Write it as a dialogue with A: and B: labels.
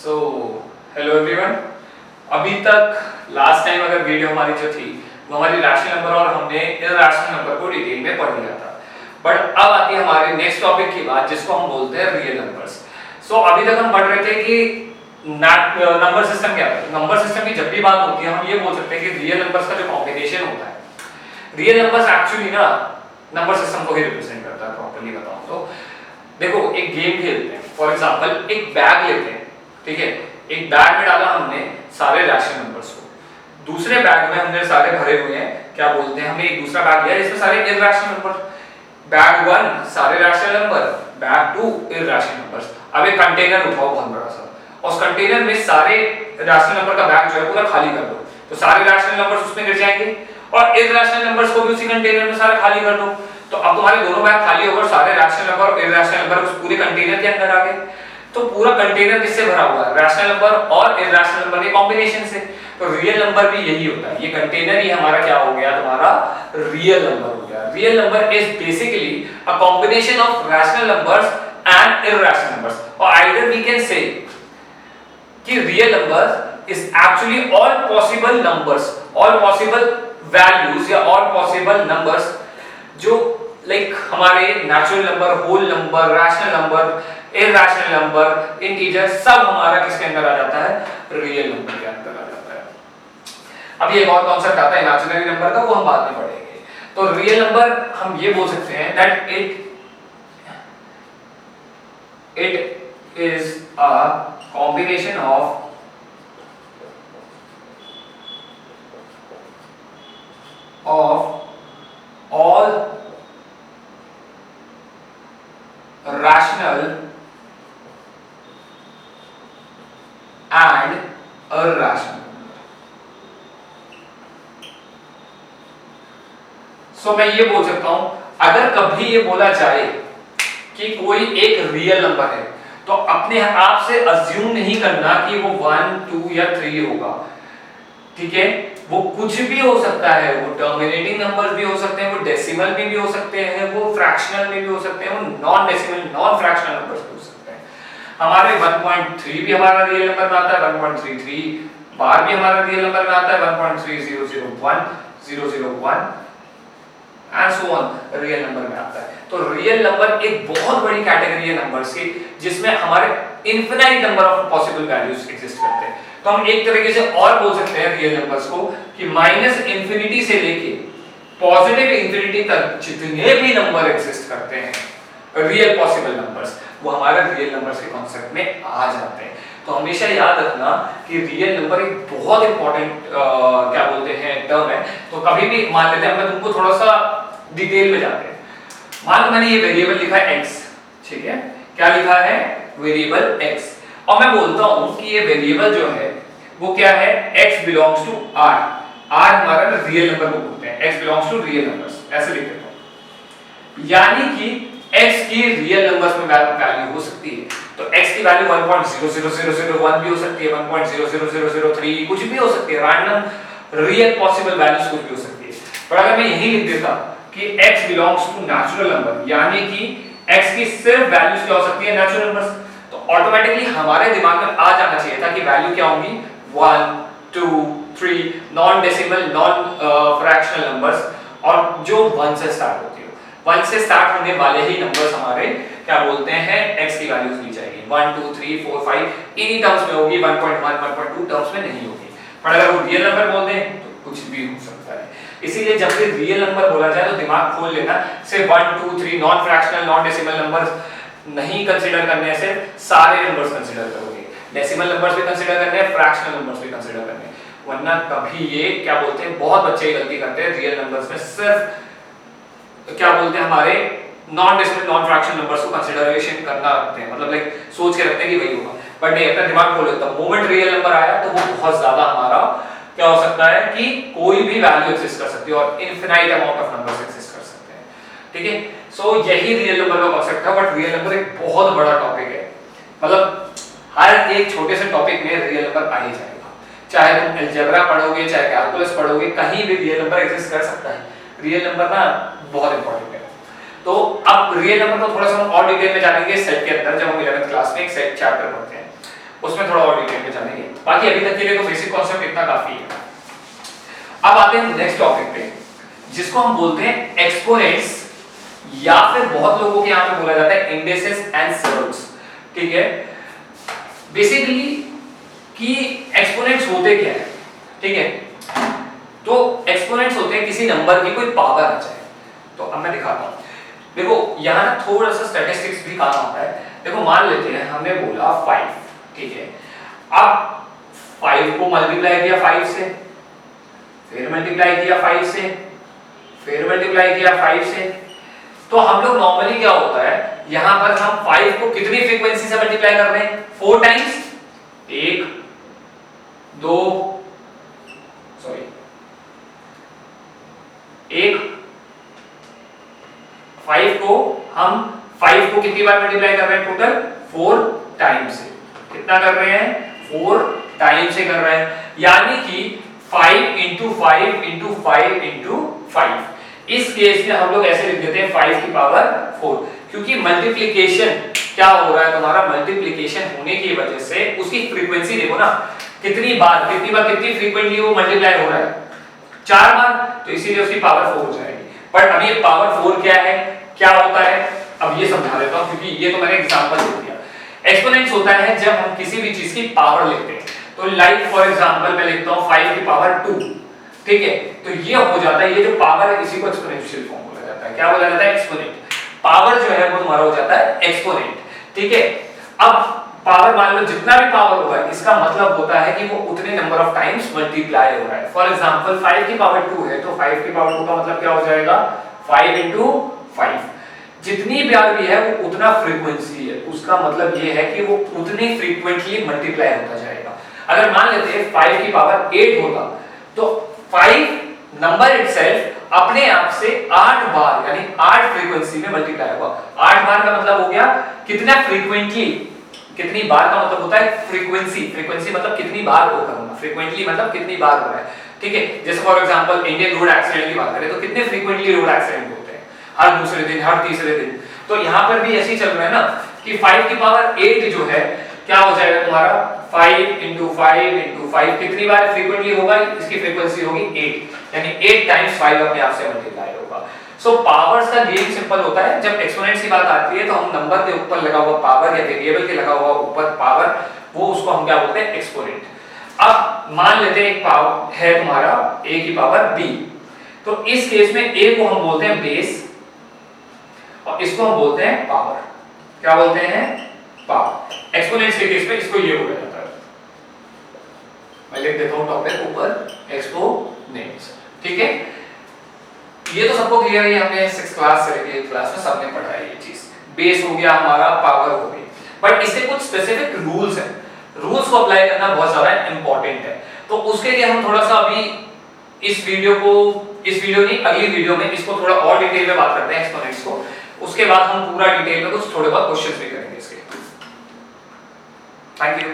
A: So hello everyone. अभी तक last time अगर वीडियो हमारी जो थी वो हमारी रैशनल नंबर और हमने इरैशनल नंबर को डिटेल में पढ़ लिया था। बट अब आती है हमारे नेक्स्ट टॉपिक की बात, जिसको हम बोलते हैं रियल नंबर्स। सो अभी तक हम पढ़ रहे थे कि नंबर सिस्टम क्या है। नंबर सिस्टम की जब भी बात होती है हम ये बोल सकते हैं कि रियल नंबर्स का जो कॉम्बिनेशन होता है, रियल नंबर्स एक्चुअली ना नंबर सिस्टम को ही रिप्रेजेंट करता है। प्रॉपर्ली बताऊं तो देखो, एक गेम खेलते हैं, फॉर एग्जांपल एक बैग लेते हैं, ठीक है। एक बैग में डाला हमने सारे रैशनल नंबर्स को, दूसरे बैग में हमने सारे भरे हुए हैं, क्या बोलते हैं, हमने एक दूसरा बैग लिया जिसमें सारे इरैशनल नंबर। बैग 1 सारे rational number, bag 2 irrational numbers. अब एक कंटेनर उठाओ बहुत बड़ा सा, उस कंटेनर में सारे रैशनल नंबर का बैग जो है पूरा खाली कर दो, तो सारे रैशनल नंबर्स उसमें गिर जाएंगे और इरैशनल नंबर्स को भी उसी कंटेनर में सारा खाली कर दो। तो अब तुम्हारे दोनों बैग खाली हो गए, सारे रैशनल नंबर और इरैशनल नंबर उस पूरे कंटेनर के अंदर आ गए। तो पूरा कंटेनर किससे भरा हुआ है? रैशनल नंबर और इरैशनल नंबर के कॉम्बिनेशन से। तो रियल नंबर भी यही होता है, ये कंटेनर ही हमारा क्या हो गया, तुम्हारा रियल नंबर हो गया। Real number is basically a combination of rational numbers and irrational numbers, और आइदर वी कैन से कि real number is actually all possible numbers, all possible values या ऑल पॉसिबल नंबर्स जो like हमारे natural number, whole number, rational number, irrational number, integer, सब हमारा किसके अंदर आ जाता है? रियल नंबर के अंदर आ जाता है। अब ये एक और कॉन्सेप्ट आता है इमेजिनरी नंबर का, वो हम बाद में पढ़ेंगे। तो रियल नंबर हम ये बोल सकते हैं that it is a combination of all rational and irrational। सो मैं ये बोल सकता हूं, अगर कभी ये बोला जाए कि कोई एक रियल नंबर है, तो अपने आप से अज्यूम नहीं करना कि वो 1, 2 या 3 होगा, ठीक है। वो कुछ भी हो सकता है, वो टर्मिनेटिंग नंबर्स भी हो सकते हैं, वो डेसिमल में भी हो सकते हैं, वो फ्रैक्शनल में भी हो सकते हैं, वो non decimal, non fractional numbers भी हो सकते हैं। हमारे 1.3 भी हमारा रियल नंबर में आता है, 1.33 बार भी हमारा रियल नंबर में आता है, 1.3001 001 and so on real number में आता है। तो रियल नंबर एक बहुत बड़ी कैटेगरी है नंबर्स की, जिसमें हमारे infinite number of possible values exist करते हैं। तो हम एक तरीके से और बोल सकते हैं रियल नंबर्स को कि माइनस इंफिनिटी से लेके पॉजिटिव इंफिनिटी तक जितने भी नंबर एग्जिस्ट करते हैं रियल पॉसिबल नंबर्स, वो हमारे रियल नंबर्स के कॉन्सेप्ट में आ जाते हैं। तो हमेशा याद रखना कि रियल नंबर एक बहुत इंपॉर्टेंट क्या बोलते हैं टर्म है। तो कभी भी मान लेते हैं, मैं तुमको थोड़ा सा डिटेल में जाते हैं। मान लो मैंने ये वेरिएबल लिखा है x, ठीक है, क्या लिखा है? वेरिएबल x, और मैं बोलता हूं कि ये वेरिएबल जो है वो क्या है? x belongs to r। r हमारा रियल नंबर को बोलते हैं, x belongs to real numbers, ऐसे लिख देता हूं। यानी कि x की रियल नंबर्स में वैल्यू हो सकती है, तो x की वैल्यू 1.00001 भी हो सकती है, 1.00003 कुछ भी हो सकती है, रैंडम रियल पॉसिबल वैल्यूज कुछ भी हो सकती है। पर अगर मैं यही लिख देता कि x belongs to natural number, यानी कि x की सिर्फ वैल्यूज क्या हो सकती है? नेचुरल नंबर्स, तो ऑटोमेटिकली हमारे दिमाग में आ जाना चाहिए था कि वैल्यू क्या होंगी? 1, 2, 3 non decimal, non fractional numbers, और जो 1 से स्टार्ट होती हो। 1 से स्टार्ट होने वाले ही नंबर्स हमारे क्या बोलते हैं? x की वैल्यूज ली जाएगी, 1, 2, 3, 4, 5 इन्हीं टर्म्स में होगी, 1.1, 1.2 टर्म्स में नहीं होगी। पर अगर वो रियल नंबर बोल दें तो कुछ भी हो सकता है। इसीलिए जब भी रियल नंबर बोला जाए तो दिमाग खोल लेना, सिर्फ 1, 2, 3 non fractional, non decimal numbers नहीं कंसीडर करने से सारे नंबर्स कंसीडर करोगे, डेसिमल नंबर्स भी कंसीडर करने हैं, फ्रैक्शनल नंबर्स भी कंसीडर करने हैं, वरना कभी ये क्या बोलते हैं, बहुत बच्चे गलती करते हैं रियल नंबर्स में सिर्फ क्या बोलते हैं हमारे non decimal, non fractional numbers को कंसीडरेशन करना रखते हैं, मतलब लाइक सोच के रखते हैं कि वही होगा, बट नहीं, अपना दिमाग खोलो। तो मोमेंट रियल नंबर आया तो वो बहुत ज्यादा हमारा क्या हो सकता है कि कोई भी वैल्यू एग्जिस्ट कर सकती है और infinite amount of numbers exist कर सकते हैं, ठीक है। सो यही रियल नंबर का कॉन्सेप्ट है, बट रियल नंबर एक बहुत बड़ा टॉपिक है, मतलब हर एक छोटे से टॉपिक में रियल नंबर आ ही जाएगा, चाहे तुम अलजेब्रा पढ़ोगे, चाहे कैलकुलस पढ़ोगे, कहीं भी रियल नंबर एग्जिस्ट कर सकता है। रियल नंबर ना बहुत इंपॉर्टेंट है। तो अब रियल नंबर को थोड़ा सा हम और डिटेल में जानेंगे सेट के अंदर, जब हम 11th क्लास में एक सेट चैप्टर पढ़ते हैं उसमें थोड़ा और बाकी अभी तक के लिए तो बेसिक कॉन्सेप्ट इतना काफी है। अब आते हैं नेक्स्ट टॉपिक पे, जिसको हम बोलते हैं एक्सपोनेंट्स, या फिर बहुत लोगों के यहां पे बोला जाता है इंडिसेस एंड सरोल्स। ठीक है, बेसिकली कि एक्सपोनेंट्स होते क्या है। ठीक है, तो एक्सपोनेंट्स होते हैं किसी नंबर की कोई पावर आ जाए। तो अब मैं दिखाता हूं, देखो यहां ना थोड़ा सा स्टैटिस्टिक्स भी काम आता है। देखो मान लेते हैं हमने बोला 5, ठीक है, अब 5 को मल्टीप्लाई किया 5 से, फिर मल्टीप्लाई किया 5 से, फिर मल्टीप्लाई किया 5 से। तो हम लोग नॉर्मली क्या होता है, यहां पर हम 5 को कितनी फ्रीक्वेंसी से मल्टीप्लाई कर रहे हैं, 4 टाइम्स, 1 2 सॉरी 1 5 को हम 5 को कितनी बार मल्टीप्लाई कर रहे हैं, टोटल 4 टाइम्स से। कितना कर रहे हैं, 4 टाइम्स से कर रहे हैं, यानी कि 5 into 5 into 5 into 5। इस केस में हम लोग ऐसे लिख देते हैं 5 की पावर 4, क्योंकि मल्टीप्लिकेशन क्या हो रहा है तुम्हारा, मल्टीप्लिकेशन होने की वजह से उसकी फ्रीक्वेंसी देखो ना, कितनी बार कितनी फ्रीक्वेंटली वो मल्टीप्लाई हो रहा है, 4 बार, तो इसीलिए उसकी पावर 4 हो जाएगी। पर अब ये पावर 4 क्या है, क्या होता है, अब ये समझा देता हूं, क्योंकि ये तो मैंने एग्जांपल दे दिया। एक्सपोनेंट्स होता है जब हम किसी भी चीज की पावर लिखते हैं, तो लाइक फॉर एग्जांपल मैं लिखता हूं 5 की पावर 2, ठीक है, तो ये हो जाता है, ये जो पावर है इसी को एक्सपोनेंशियल फॉर्म बोला जाता है। क्या बोला जाता है, एक्सपोनेंट। पावर जो है वो तुम्हारा हो जाता है एक्सपोनेंट, ठीक है। अब पावर मान लो जितना भी पावर होगा, इसका मतलब होता है कि वो उतने नंबर ऑफ टाइम्स मल्टीप्लाई हो रहा है। फॉर एग्जांपल 5 की पावर 2 है, तो 5 की पावर 2 का मतलब क्या हो जाएगा, 5 into 5। जितनी बार भी है वो उतना फ्रीक्वेंसी है, उसका मतलब ये है कि वो उतनी फ्रीक्वेंटली मल्टीप्लाई होता जाएगा। अगर मान लेते हैं 5 की पावर 8 होता, तो 5 नंबर इटसेल्फ अपने आप से 8 बार यानी 8 फ्रीक्वेंसी में मल्टीप्लाई होगा। 8 बार का मतलब हो गया कितना फ्रीक्वेंटली, कितनी बार का मतलब होता है फ्रीक्वेंसी, फ्रीक्वेंसी मतलब कितनी बार वो करूंगा, फ्रीक्वेंटली मतलब कितनी बार हो रहा है, ठीक है। जैसे for example Indian road accident की बात करें तो कितने फ्रीक्वेंटली रोड एक्सीडेंट होते हैं, हर दूसरे दिन, हर तीसरे दिन। तो यहां पर भी ऐसे ही चल रहा है ना कि 5 की पावर 8 जो है क्या हो जाएगा तुम्हारा, 5 into 5 into 5 कितनी बार फ्रीक्वेंटली होगा, इसकी फ्रीक्वेंसी होगी 8, यानी 8 टाइम्स 5 अपने आप से मल्टीप्लाई होगा। सो पावर्स का गेम सिंपल होता है, जब एक्सपोनेंट्स की बात आती है तो हम नंबर के ऊपर लगा हुआ पावर या वेरिएबल के लगा हुआ ऊपर पावर, वो उसको हम क्या बोलते हैं, एक्सपोनेंट। अब मान लेते हैं एक पावर है तुम्हारा a की पावर b, तो इस केस में a को हम बोलते हैं बेस और इसको हम बोलते हैं पावर। क्या बोलते हैं, पावर। एक्सपोनेंट्स के केस में इसको ये बोला जाता है, मैं लिख देता हूं टॉपिक ऊपर, एक्सपोनेंट्स, ठीक है। ये तो सबको क्लियर है, हमने 6th क्लास से लेके 8th क्लास में सबने पढ़ा है ये चीज। बेस हो गया हमारा, पावर हो गई, बट इससे कुछ स्पेसिफिक रूल्स हैं, रूल्स को अप्लाई करना बहुत ज्यादा इंपॉर्टेंट है। तो उसके लिए हम थोड़ा सा अभी इस वीडियो नहीं अगली वीडियो में इसको थोड़ा और डिटेल में बात करते हैं एक्सपोनेंट्स को, उसके बाद हम पूरा डिटेल में कुछ थोड़े बहुत क्वेश्चंस भी करेंगे इसके। Thank you.